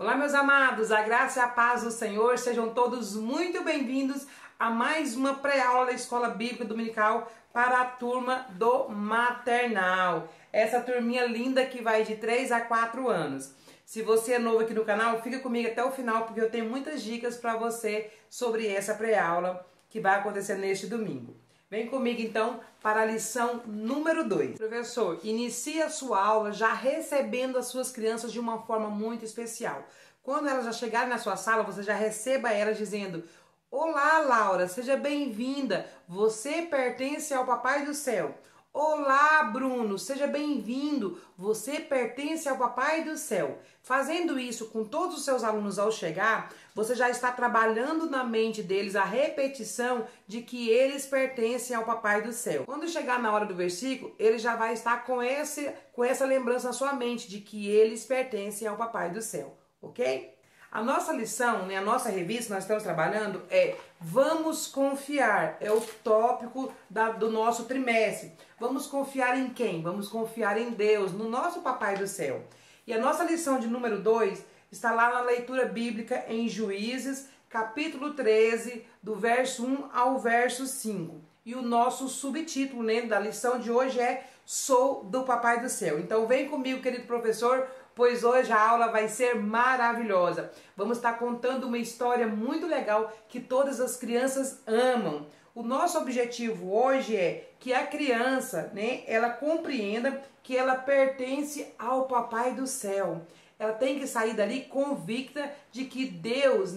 Olá, meus amados, a graça e a paz do Senhor, sejam todos muito bem-vindos a mais uma pré-aula da Escola Bíblica Dominical para a turma do maternal. Essa turminha linda que vai de 3 a 4 anos. Se você é novo aqui no canal, fica comigo até o final porque eu tenho muitas dicas para você sobre essa pré-aula que vai acontecer neste domingo. Vem comigo então para a lição número 2. Professor, inicie a sua aula já recebendo as suas crianças de uma forma muito especial. Quando elas já chegarem na sua sala, você já receba elas dizendo: olá, Laura, seja bem-vinda, você pertence ao Papai do Céu. Olá, Bruno, seja bem-vindo, você pertence ao Papai do Céu. Fazendo isso com todos os seus alunos ao chegar, você já está trabalhando na mente deles a repetição de que eles pertencem ao Papai do Céu. Quando chegar na hora do versículo, ele já vai estar com essa lembrança na sua mente de que eles pertencem ao Papai do Céu, ok? A nossa lição, a nossa revista que nós estamos trabalhando é Vamos Confiar, é o tópico do nosso trimestre. Vamos confiar em quem? Vamos confiar em Deus, no nosso Papai do Céu. E a nossa lição de número 2 está lá na leitura bíblica em Juízes, capítulo 13, do verso 1 ao verso 5. E o nosso subtítulo da lição de hoje é Sou do Papai do Céu. Então vem comigo, querido professor, pois hoje a aula vai ser maravilhosa. Vamos estar contando uma história muito legal que todas as crianças amam. O nosso objetivo hoje é que a criança, ela compreenda que ela pertence ao Papai do Céu. Ela tem que sair dali convicta de que Deus,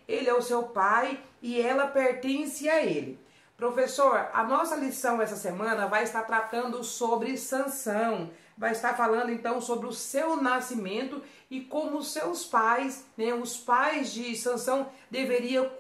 Ele é o seu Pai e ela pertence a Ele. Professor, a nossa lição essa semana vai estar tratando sobre Sansão. Vai estar falando então sobre o seu nascimento e como os seus pais, os pais de Sansão deveriam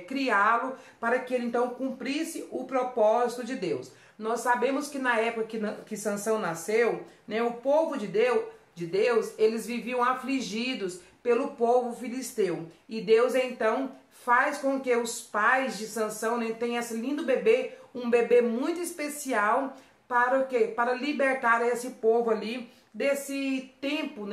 criá-lo para que ele então cumprisse o propósito de Deus. Nós sabemos que na época que Sansão nasceu, o povo de Deus, eles viviam afligidos pelo povo filisteu. E Deus então faz com que os pais de Sansão tenham esse lindo bebê, um bebê muito especial para o quê? Para libertar esse povo ali desse tempo,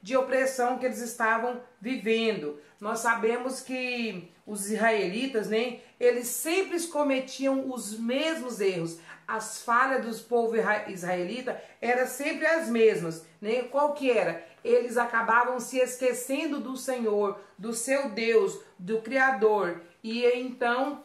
de opressão que eles estavam vivendo. Nós sabemos que os israelitas, eles sempre cometiam os mesmos erros. As falhas dos povos israelita eram sempre as mesmas, Qual que era? Eles acabavam se esquecendo do Senhor, do seu Deus, do Criador. E então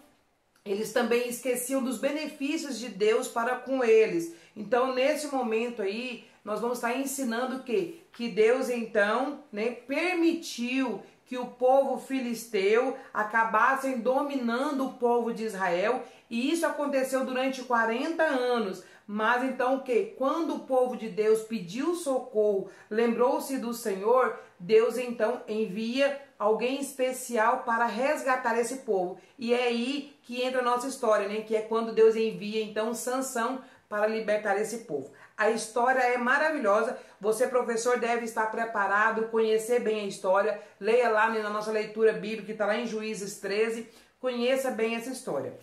eles também esqueciam dos benefícios de Deus para com eles. Então, nesse momento aí, nós vamos estar ensinando o quê? Que Deus, então, permitiu que o povo filisteu acabassem dominando o povo de Israel. E isso aconteceu durante 40 anos. Mas então o quê? Quando o povo de Deus pediu socorro, lembrou-se do Senhor, Deus então envia alguém especial para resgatar esse povo. E é aí que entra a nossa história, que é quando Deus envia então Sansão para libertar esse povo. A história é maravilhosa, você professor deve estar preparado, conhecer bem a história, leia lá na nossa leitura bíblica que está lá em Juízes 13, conheça bem essa história.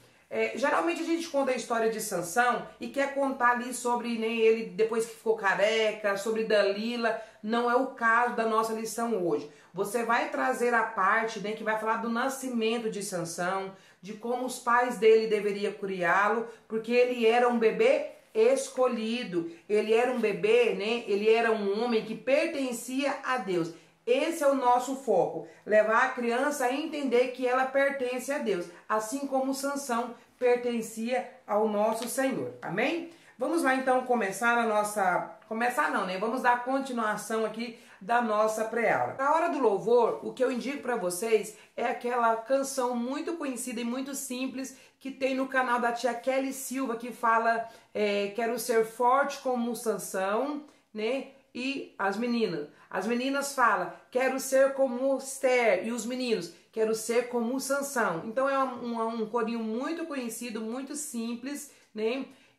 Geralmente a gente conta a história de Sansão e quer contar ali sobre ele depois que ficou careca, sobre Dalila. Não é o caso da nossa lição hoje. Você vai trazer a parte que vai falar do nascimento de Sansão, de como os pais dele deveriam criá-lo, porque ele era um bebê escolhido, ele era um bebê, ele era um homem que pertencia a Deus. Esse é o nosso foco, levar a criança a entender que ela pertence a Deus, assim como Sansão pertencia ao nosso Senhor, amém? Vamos lá então começar a nossa... Começar não, Vamos dar continuação aqui da nossa pré-aula. Na hora do louvor, o que eu indico para vocês é aquela canção muito conhecida e muito simples que tem no canal da tia Kelly Silva, que fala quero ser forte como Sansão, E as meninas falam, quero ser como Esther, e os meninos, quero ser como Sansão. Então é um corinho muito conhecido, muito simples,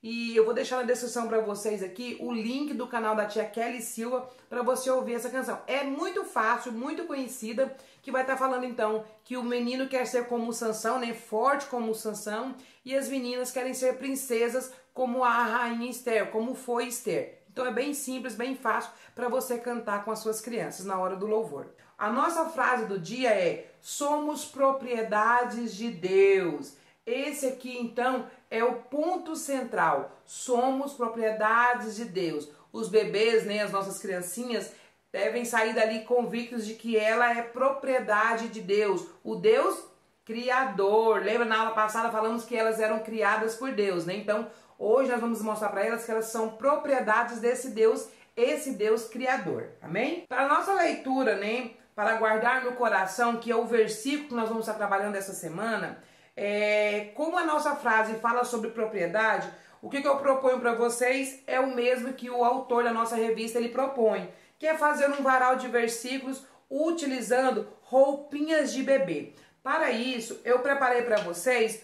E eu vou deixar na descrição para vocês aqui o link do canal da tia Kelly Silva para você ouvir essa canção. É muito fácil, muito conhecida, que vai estar falando então que o menino quer ser como Sansão, forte como Sansão, e as meninas querem ser princesas como a rainha Esther, como foi Esther. Então é bem simples, bem fácil para você cantar com as suas crianças na hora do louvor. A nossa frase do dia é: somos propriedades de Deus. Esse aqui então é o ponto central. Somos propriedades de Deus. Os bebês, né, as nossas criancinhas, devem sair dali convictos de que ela é propriedade de Deus, o Deus Criador. Lembra, na aula passada falamos que elas eram criadas por Deus, né? Então, hoje nós vamos mostrar para elas que elas são propriedades desse Deus, esse Deus Criador. Amém? Para a nossa leitura, né, para guardar no coração, que é o versículo que nós vamos estar trabalhando essa semana, como a nossa frase fala sobre propriedade, o que eu proponho para vocês é o mesmo que o autor da nossa revista ele propõe, que é fazer um varal de versículos utilizando roupinhas de bebê. Para isso, eu preparei para vocês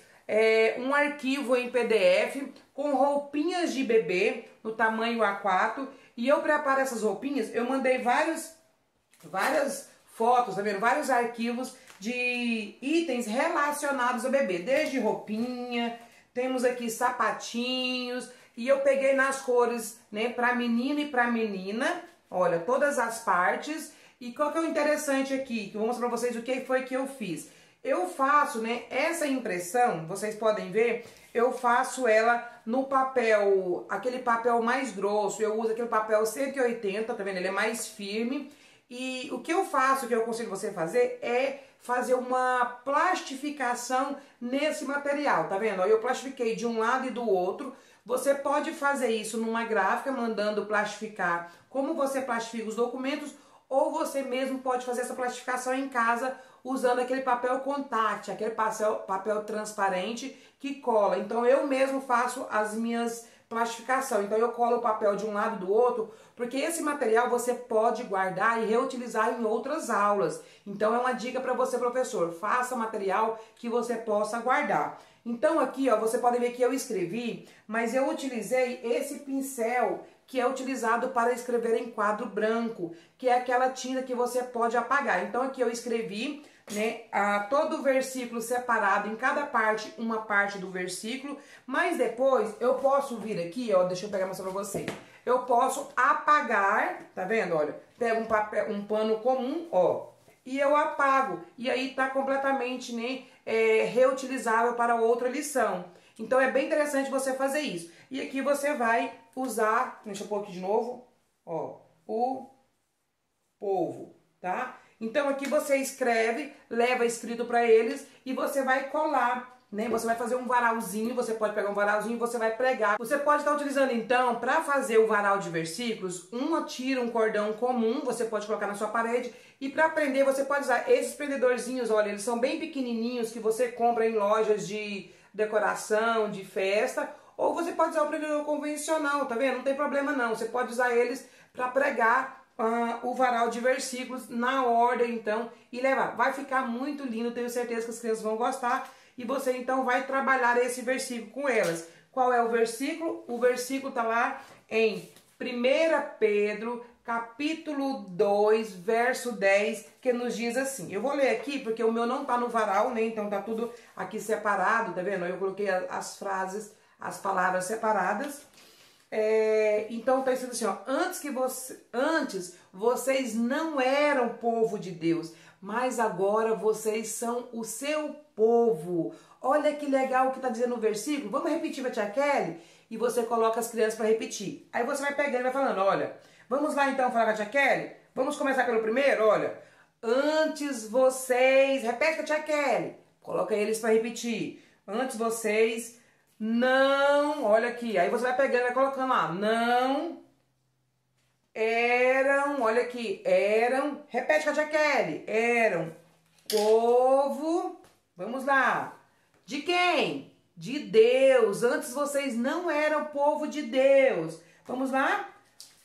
um arquivo em PDF com roupinhas de bebê no tamanho A4, e eu preparo essas roupinhas, eu mandei várias fotos, tá vendo? Vários arquivos de itens relacionados ao bebê, desde roupinha, temos aqui sapatinhos, e eu peguei nas cores, né, para menino e para menina, olha, todas as partes. E qual que é o interessante aqui, que eu vou mostrar para vocês o que foi que eu fiz. Eu faço, né, essa impressão, vocês podem ver, eu faço ela no papel, aquele papel mais grosso, eu uso aquele papel 180, tá vendo? Ele é mais firme. E o que eu faço, que eu aconselho você a fazer, é fazer uma plastificação nesse material, tá vendo? Eu plastifiquei de um lado e do outro. Você pode fazer isso numa gráfica, mandando plastificar como você plastifica os documentos, ou você mesmo pode fazer essa plastificação em casa usando aquele papel contact, aquele papel transparente que cola. Então eu mesmo faço as minhas plastificações. Então eu colo o papel de um lado e do outro, porque esse material você pode guardar e reutilizar em outras aulas. Então é uma dica para você, professor, faça material que você possa guardar. Então aqui, ó, você pode ver que eu escrevi, mas eu utilizei esse pincel que é utilizado para escrever em quadro branco, que é aquela tinta que você pode apagar. Então aqui eu escrevi, né, todo o versículo separado, em cada parte, uma parte do versículo, mas depois eu posso vir aqui, ó, deixa eu pegar e mostrar pra vocês. Eu posso apagar, tá vendo, olha, pego um pano comum, ó, e eu apago, e aí tá completamente, né, reutilizável para outra lição. Então é bem interessante você fazer isso. E aqui você vai usar, deixa eu pôr aqui de novo, ó, o povo, tá? Então aqui você escreve, leva escrito para eles e você vai colar, né? Você vai fazer um varalzinho, você pode pegar um varalzinho e você vai pregar. Você pode estar utilizando então, para fazer o varal de versículos, tira um cordão comum, você pode colocar na sua parede, e para prender você pode usar esses prendedorzinhos, olha, eles são bem pequenininhos que você compra em lojas de decoração, de festa, ou você pode usar o prendedor convencional, tá vendo? Não tem problema não, você pode usar eles para pregar o varal de versículos na ordem então e levar. Vai ficar muito lindo, tenho certeza que as crianças vão gostar, e você então vai trabalhar esse versículo com elas. Qual é o versículo? O versículo está lá em 1 Pedro, capítulo 2, verso 10, que nos diz assim. Eu vou ler aqui porque o meu não tá no varal, né? Então tá tudo aqui separado, tá vendo? Eu coloquei as frases, as palavras separadas. Então tá escrito assim, ó, antes vocês não eram povo de Deus, mas agora vocês são o seu povo. Olha que legal o que tá dizendo no versículo. Vamos repetir para a tia Kelly? E você coloca as crianças para repetir. Aí você vai pegando e vai falando, olha, vamos lá então falar com a tia Kelly? Vamos começar pelo primeiro, olha. Antes vocês, repete com a tia Kelly, coloca eles para repetir. Antes vocês não, olha aqui, aí você vai pegando e vai colocando lá, não eram, olha aqui, eram, repete com a tia Kelly, eram povo, vamos lá, de quem? De Deus. Antes vocês não eram povo de Deus. Vamos lá?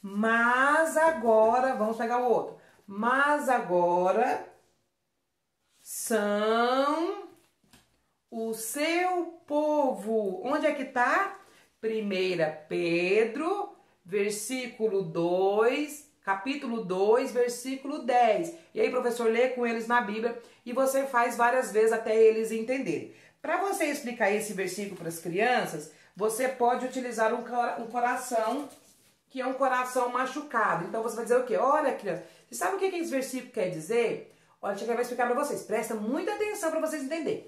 Mas agora, vamos pegar o outro, mas agora são o seu povo. Onde é que tá? 1 Pedro, versículo 2, capítulo 2, versículo 10. E aí, professor, lê com eles na Bíblia e você faz várias vezes até eles entenderem. Para você explicar esse versículo para as crianças, você pode utilizar um coração que é um coração machucado. Então você vai dizer o quê? Olha, criança, você sabe o que esse versículo quer dizer? Olha, eu vai explicar para vocês. Presta muita atenção para vocês entenderem.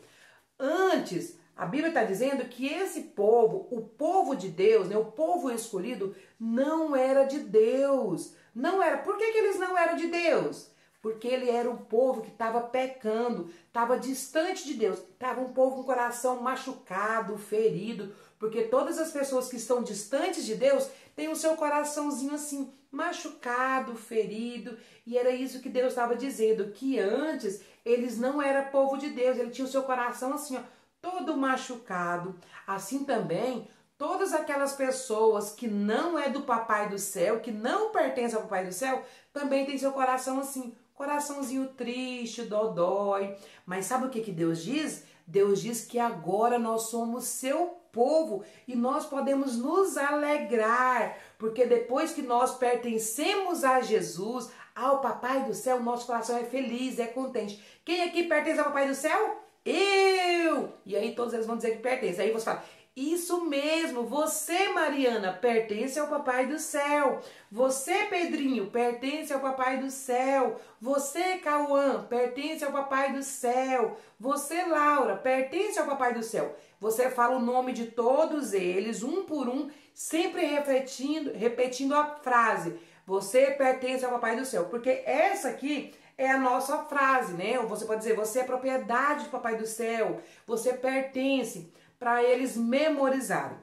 Antes, a Bíblia está dizendo que esse povo, o povo de Deus, né, o povo escolhido, não era de Deus. Não era. Por que eles não eram de Deus? Porque ele era um povo que estava pecando, estava distante de Deus. Estava um povo com o coração machucado, ferido. Porque todas as pessoas que estão distantes de Deus têm o seu coraçãozinho assim, machucado, ferido. E era isso que Deus estava dizendo, que antes eles não eram povo de Deus. Ele tinha o seu coração assim, ó, todo machucado. Assim também, todas aquelas pessoas que não é do Papai do Céu, que não pertencem ao Papai do Céu, também tem seu coração assim, coraçãozinho triste, dodói. Mas sabe o que Deus diz? Deus diz que agora nós somos seu povo e nós podemos nos alegrar, porque depois que nós pertencemos a Jesus, ao Papai do Céu, nosso coração é feliz, é contente. Quem aqui pertence ao Papai do Céu? Eu! E aí todos eles vão dizer que pertence. Aí você fala, isso mesmo, você, Mariana, pertence ao Papai do Céu. Você, Pedrinho, pertence ao Papai do Céu. Você, Cauã, pertence ao Papai do Céu. Você, Laura, pertence ao Papai do Céu. Você fala o nome de todos eles, um por um, sempre repetindo a frase. Você pertence ao Papai do Céu. Porque essa aqui é a nossa frase, né? Ou você pode dizer, você é propriedade do Papai do Céu. Você pertence, para eles memorizarem.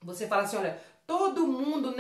Você fala assim, olha, todo mundo,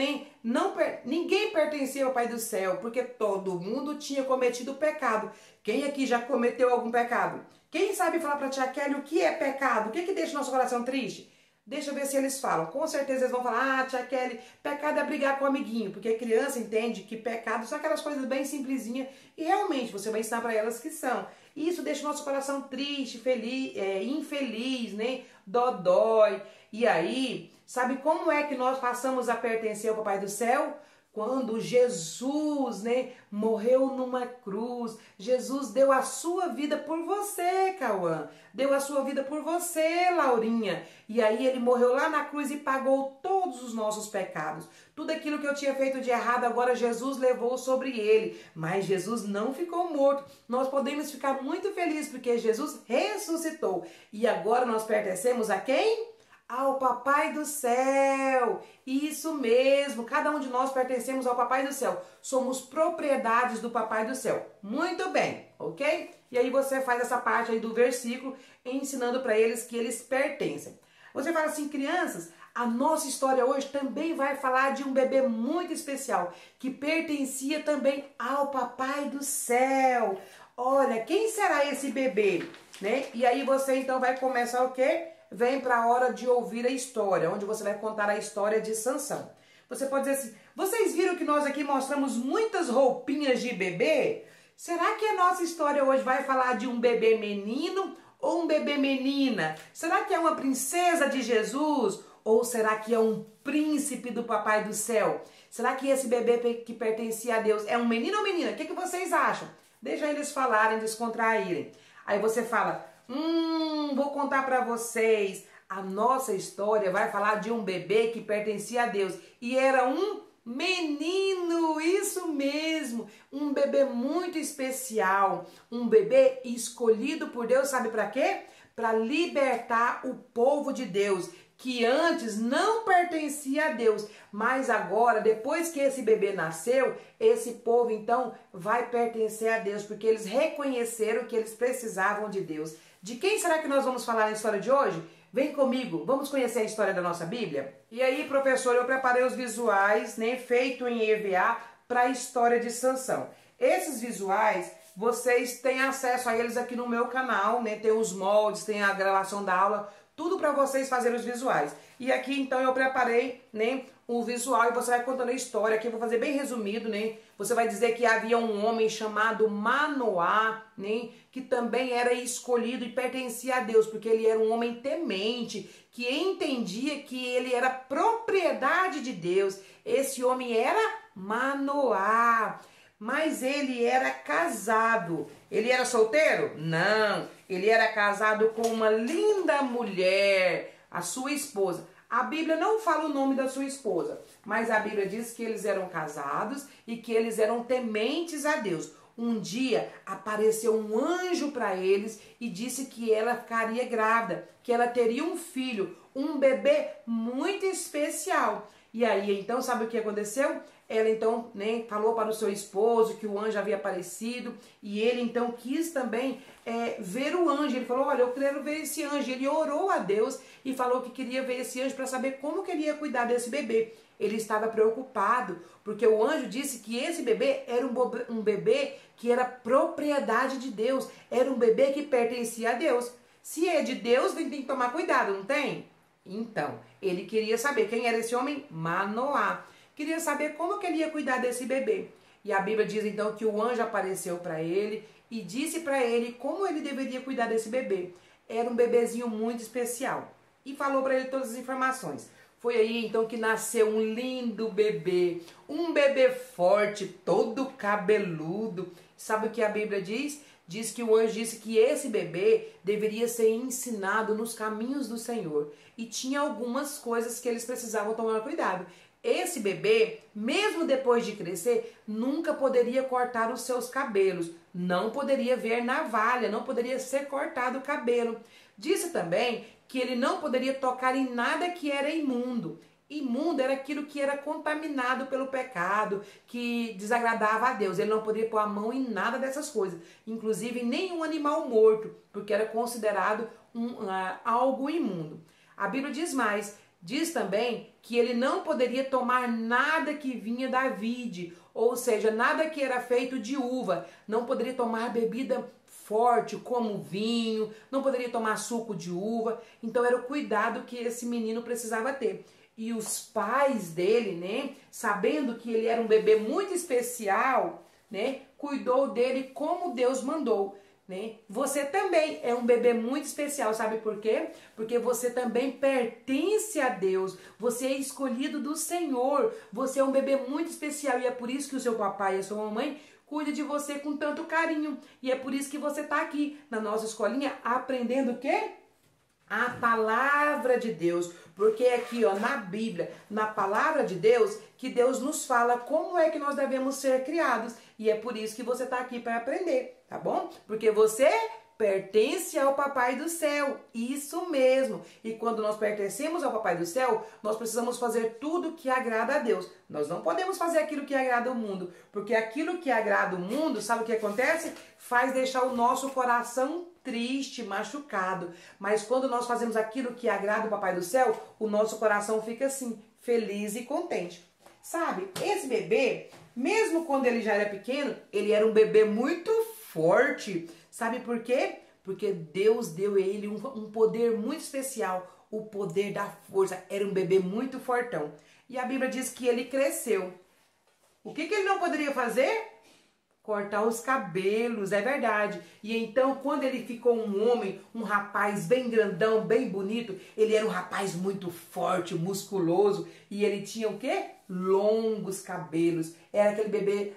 ninguém pertencia ao Pai do Céu, porque todo mundo tinha cometido pecado. Quem aqui já cometeu algum pecado? Quem sabe falar para a tia Kelly o que é pecado? O que deixa o nosso coração triste? Deixa eu ver se eles falam. Com certeza eles vão falar, ah, tia Kelly, pecado é brigar com o amiguinho, porque a criança entende que pecado são aquelas coisas bem simplesinhas e realmente você vai ensinar para elas que são. E isso deixa o nosso coração triste, feliz, infeliz, né? Dodói. E aí, sabe como é que nós passamos a pertencer ao Papai do Céu? Quando Jesus, né, morreu numa cruz, Jesus deu a sua vida por você, Cauã. Deu a sua vida por você, Laurinha. E aí ele morreu lá na cruz e pagou todos os nossos pecados. Tudo aquilo que eu tinha feito de errado, agora Jesus levou sobre ele. Mas Jesus não ficou morto. Nós podemos ficar muito felizes porque Jesus ressuscitou. E agora nós pertencemos a quem? Ao Papai do Céu. Isso mesmo, cada um de nós pertencemos ao Papai do Céu. Somos propriedades do Papai do Céu. Muito bem, ok? E aí você faz essa parte aí do versículo ensinando para eles que eles pertencem. Você fala assim, crianças, a nossa história hoje também vai falar de um bebê muito especial, que pertencia também ao Papai do Céu. Olha, quem será esse bebê? Né? E aí você então vai começar o quê? Vem para a hora de ouvir a história, onde você vai contar a história de Sansão. Você pode dizer assim, vocês viram que nós aqui mostramos muitas roupinhas de bebê? Será que a nossa história hoje vai falar de um bebê menino ou um bebê menina? Será que é uma princesa de Jesus ou será que é um príncipe do Papai do Céu? Será que esse bebê que pertencia a Deus é um menino ou menina? O que vocês acham? Deixa eles falarem, descontraírem. Aí você fala, vou contar para vocês. A nossa história vai falar de um bebê que pertencia a Deus. E era um menino, isso mesmo. Um bebê muito especial. Um bebê escolhido por Deus, sabe para quê? Para libertar o povo de Deus, que antes não pertencia a Deus, mas agora, depois que esse bebê nasceu, esse povo então vai pertencer a Deus, porque eles reconheceram que eles precisavam de Deus. De quem será que nós vamos falar na história de hoje? Vem comigo, vamos conhecer a história da nossa Bíblia? E aí, professor, eu preparei os visuais, né, feito em EVA para a história de Sansão. Esses visuais, vocês têm acesso a eles aqui no meu canal, né? Tem os moldes, tem a gravação da aula, tudo para vocês fazerem os visuais. E aqui então eu preparei, né, o visual e você vai contando a história. Aqui eu vou fazer bem resumido, né? Você vai dizer que havia um homem chamado Manoá, né, que também era escolhido e pertencia a Deus, porque ele era um homem temente, que entendia que ele era propriedade de Deus. Esse homem era Manoá. Mas ele era casado. Ele era solteiro? Não. Ele era casado com uma linda mulher, a sua esposa. A Bíblia não fala o nome da sua esposa, mas a Bíblia diz que eles eram casados e que eles eram tementes a Deus. Um dia apareceu um anjo para eles e disse que ela ficaria grávida, que ela teria um filho, um bebê muito especial. E aí, então, sabe o que aconteceu? Ela, então, né, falou para o seu esposo que o anjo havia aparecido e ele, então, quis também ver o anjo. Ele falou, olha, eu quero ver esse anjo. Ele orou a Deus e falou que queria ver esse anjo para saber como que ele ia cuidar desse bebê. Ele estava preocupado, porque o anjo disse que esse bebê era um bebê que era propriedade de Deus, era um bebê que pertencia a Deus. Se é de Deus, tem que tomar cuidado, não tem? Então, ele queria saber quem era esse homem? Manoá. Queria saber como que ele ia cuidar desse bebê. E a Bíblia diz então que o anjo apareceu para ele e disse para ele como ele deveria cuidar desse bebê. Era um bebezinho muito especial. E falou para ele todas as informações. Foi aí então que nasceu um lindo bebê, um bebê forte, todo cabeludo. Sabe o que a Bíblia diz? Diz que o anjo disse que esse bebê deveria ser ensinado nos caminhos do Senhor. E tinha algumas coisas que eles precisavam tomar cuidado. Esse bebê, mesmo depois de crescer, nunca poderia cortar os seus cabelos. Não poderia ver navalha, não poderia ser cortado o cabelo. Disse também que ele não poderia tocar em nada que era imundo. Imundo era aquilo que era contaminado pelo pecado, que desagradava a Deus. Ele não poderia pôr a mão em nada dessas coisas, inclusive em nenhum animal morto, porque era considerado algo imundo. A Bíblia diz mais, diz também que ele não poderia tomar nada que vinha da vide, ou seja, nada que era feito de uva. Não poderia tomar bebida forte como vinho, não poderia tomar suco de uva. Então era o cuidado que esse menino precisava ter. E os pais dele, né, sabendo que ele era um bebê muito especial, né, cuidou dele como Deus mandou, né? Você também é um bebê muito especial, sabe por quê? Porque você também pertence a Deus, você é escolhido do Senhor, você é um bebê muito especial e é por isso que o seu papai e a sua mamãe cuidam de você com tanto carinho. E é por isso que você está aqui na nossa escolinha aprendendo o quê? A palavra de Deus, porque é aqui, ó, na Bíblia, na palavra de Deus, que Deus nos fala como é que nós devemos ser criados. E é por isso que você está aqui para aprender, tá bom? Porque você pertence ao Papai do Céu, isso mesmo. E quando nós pertencemos ao Papai do Céu, nós precisamos fazer tudo que agrada a Deus. Nós não podemos fazer aquilo que agrada o mundo, porque aquilo que agrada o mundo, sabe o que acontece? Faz deixar o nosso coração triste, machucado. Mas quando nós fazemos aquilo que agrada o Papai do Céu, o nosso coração fica assim, feliz e contente. Sabe, esse bebê, mesmo quando ele já era pequeno, ele era um bebê muito forte. Sabe por quê? Porque Deus deu a ele um poder muito especial, o poder da força. Era um bebê muito fortão. E a Bíblia diz que ele cresceu. O que ele não poderia fazer? Cortar os cabelos, é verdade. E então, quando ele ficou um homem, um rapaz bem grandão, bem bonito, ele era um rapaz muito forte, musculoso, e ele tinha o quê? Longos cabelos. Era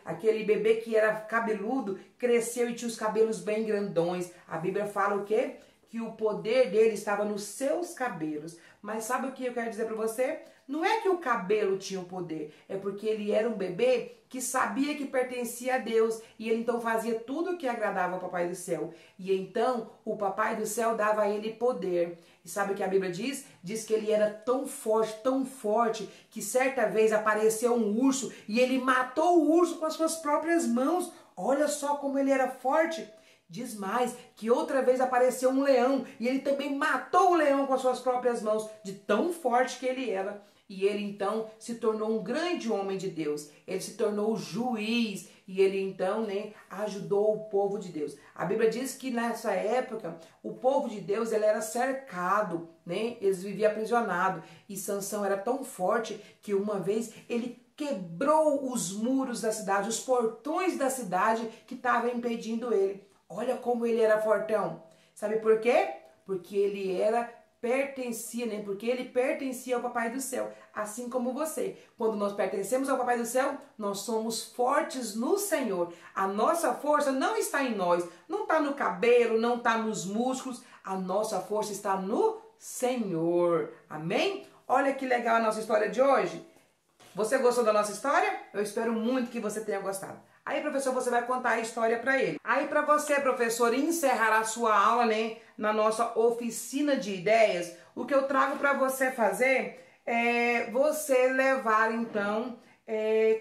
aquele bebê que era cabeludo, cresceu e tinha os cabelos bem grandões. A Bíblia fala o quê? Que o poder dele estava nos seus cabelos. Mas sabe o que eu quero dizer para você? Não é que o cabelo tinha o poder, é porque ele era um bebê que sabia que pertencia a Deus e ele então fazia tudo o que agradava ao Papai do Céu. E então o Papai do Céu dava a ele poder. E sabe o que a Bíblia diz? Diz que ele era tão forte, que certa vez apareceu um urso e ele matou o urso com as suas próprias mãos. Olha só como ele era forte. Diz mais que outra vez apareceu um leão e ele também matou o leão com as suas próprias mãos, de tão forte que ele era. E ele então se tornou um grande homem de Deus. Ele se tornou juiz e ele então, né, ajudou o povo de Deus. A Bíblia diz que nessa época o povo de Deus ele era cercado, né? Eles viviam aprisionados e Sansão era tão forte que uma vez ele quebrou os muros da cidade, os portões da cidade que estavam impedindo ele. Olha como ele era fortão. Sabe por quê? Porque ele pertencia, né? Porque ele pertencia ao Papai do Céu, assim como você. Quando nós pertencemos ao Papai do Céu, nós somos fortes no Senhor. A nossa força não está em nós, não está no cabelo, não está nos músculos. A nossa força está no Senhor. Amém? Olha que legal a nossa história de hoje. Você gostou da nossa história? Eu espero muito que você tenha gostado. Aí, professor, você vai contar a história para ele. Aí, para você, professor, encerrar a sua aula, né, na nossa oficina de ideias, o que eu trago para você fazer é você levar, então,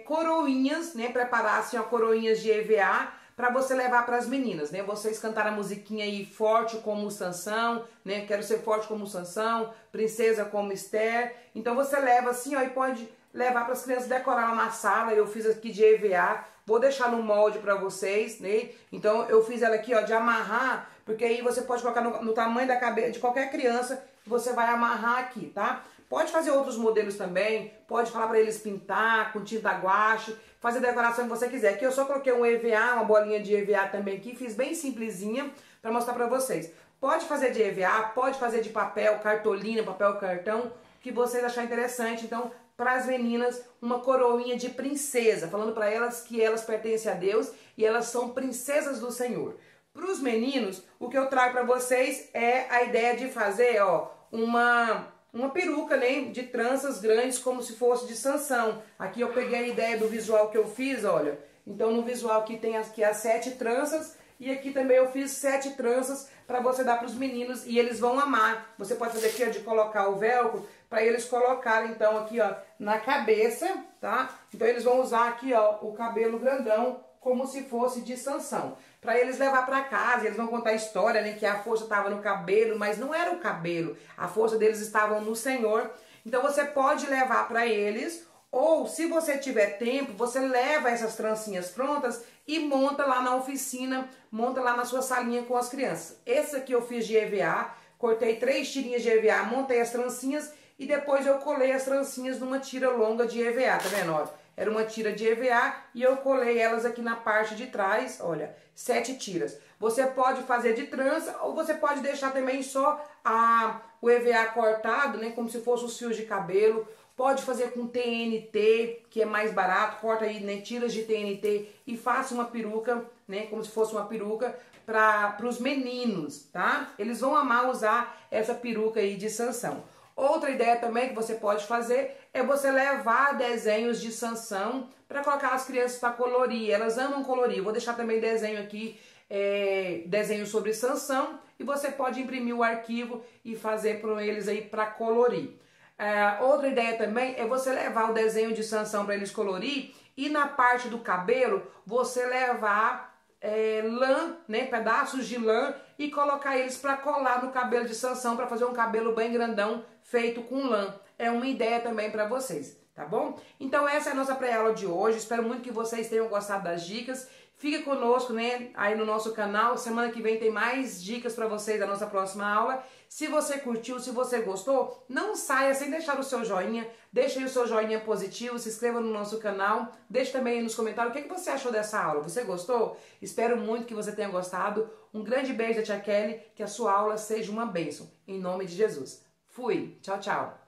coroinhas, né, preparar, assim, ó, coroinhas de EVA, para você levar para as meninas, né? Vocês cantaram a musiquinha aí, forte como Sansão, né? Quero ser forte como Sansão, princesa como Esther. Então você leva assim, ó, e pode levar para as crianças decorar lá na sala. Eu fiz aqui de EVA, vou deixar no molde para vocês, né? Então eu fiz ela aqui, ó, de amarrar, porque aí você pode colocar no tamanho da cabeça de qualquer criança, você vai amarrar aqui, tá? Pode fazer outros modelos também, pode falar para eles pintar com tinta guache, fazer a decoração que você quiser. Aqui eu só coloquei um EVA, uma bolinha de EVA também aqui, fiz bem simplesinha para mostrar para vocês. Pode fazer de EVA, pode fazer de papel, cartolina, papel cartão, o que vocês acharem interessante. Então, para as meninas, uma coroinha de princesa, falando para elas que elas pertencem a Deus e elas são princesas do Senhor. Para os meninos, o que eu trago para vocês é a ideia de fazer, ó, uma peruca, né, de tranças grandes, como se fosse de Sansão. Aqui eu peguei a ideia do visual que eu fiz, olha. Então no visual aqui tem aqui as 7 tranças e aqui também eu fiz 7 tranças para você dar para os meninos e eles vão amar. Você pode fazer aqui, ó, de colocar o velcro para eles colocarem então aqui, ó, na cabeça, tá? Então eles vão usar aqui, ó, o cabelo grandão como se fosse de Sansão. Para eles levar para casa, eles vão contar a história, né, que a força estava no cabelo, mas não era o cabelo, a força deles estava no Senhor. Então você pode levar para eles, ou se você tiver tempo, você leva essas trancinhas prontas e monta lá na oficina, monta lá na sua salinha com as crianças. Esse aqui eu fiz de EVA, cortei 3 tirinhas de EVA, montei as trancinhas e depois eu colei as trancinhas numa tira longa de EVA, tá vendo? Ó, era uma tira de EVA e eu colei elas aqui na parte de trás, olha, 7 tiras. Você pode fazer de trança ou você pode deixar também só o EVA cortado, né, como se fosse os fios de cabelo. Pode fazer com TNT, que é mais barato, corta aí, né, tiras de TNT e faça uma peruca, né, como se fosse uma peruca para os meninos, tá? Eles vão amar usar essa peruca aí de Sansão. Outra ideia também que você pode fazer é você levar desenhos de Sansão para colocar as crianças para colorir. Elas amam colorir. Vou deixar também desenho aqui, desenho sobre Sansão, e você pode imprimir o arquivo e fazer para eles aí para colorir. Outra ideia também é você levar o desenho de Sansão para eles colorir e na parte do cabelo você levar lã, né, pedaços de lã e colocar eles para colar no cabelo de Sansão para fazer um cabelo bem grandão feito com lã. É uma ideia também para vocês, tá bom? Então essa é a nossa pré-aula de hoje. Espero muito que vocês tenham gostado das dicas. Fique conosco, né, aí no nosso canal. Semana que vem tem mais dicas para vocês da nossa próxima aula. Se você curtiu, se você gostou, não saia sem deixar o seu joinha. Deixe aí o seu joinha positivo, se inscreva no nosso canal. Deixe também aí nos comentários o que você achou dessa aula. Você gostou? Espero muito que você tenha gostado. Um grande beijo da tia Kelly, que a sua aula seja uma bênção. Em nome de Jesus. Fui. Tchau, tchau.